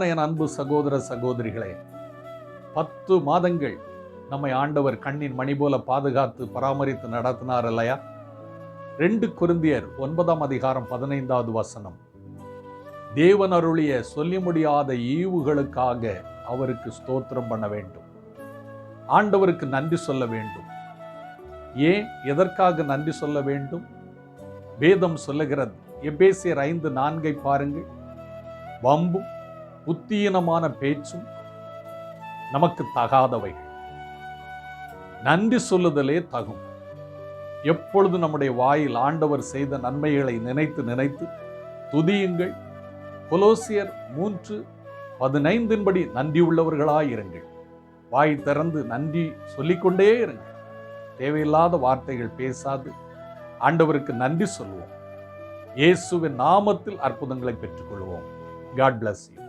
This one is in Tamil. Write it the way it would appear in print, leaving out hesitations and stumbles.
என் அன்பு சகோதர சகோதரிகளே, 10 மாதங்கள் நம்மை ஆண்டவர் கண்ணின் மணி போல பாதுகாத்து பராமரித்து நடத்தினார் இல்லையா? 2 கொரிந்தியர் 9ஆம் அதிகாரம் 15வது வசனம். தேவன் அருளிய சொல்லி முடியாத ஈவுகளுக்காக அவருக்கு ஸ்தோத்திரம் பண்ண வேண்டும். ஆண்டவருக்கு நன்றி சொல்ல வேண்டும். ஏன், எதற்காக நன்றி சொல்ல வேண்டும்? வேதம் சொல்லுகிறது. எபேசியர் 5:4 பாருங்கள். வம்பும் புத்தீனமான பேச்சும் நமக்கு தகாதவைகள். நன்றி சொல்லுதலே தகும். எப்பொழுது நம்முடைய வாயில் ஆண்டவர் செய்த நன்மைகளை நினைத்து நினைத்து துதியுங்கள். கொலோசியர் 3:15 நன்றி உள்ளவர்களாயிருங்கள். வாய் திறந்து நன்றி சொல்லிக்கொண்டே இருங்கள். தேவையில்லாத வார்த்தைகள் பேசாது ஆண்டவருக்கு நன்றி சொல்லுவோம். இயேசுவின் நாமத்தில் அற்புதங்களை பெற்றுக்கொள்வோம். God bless you.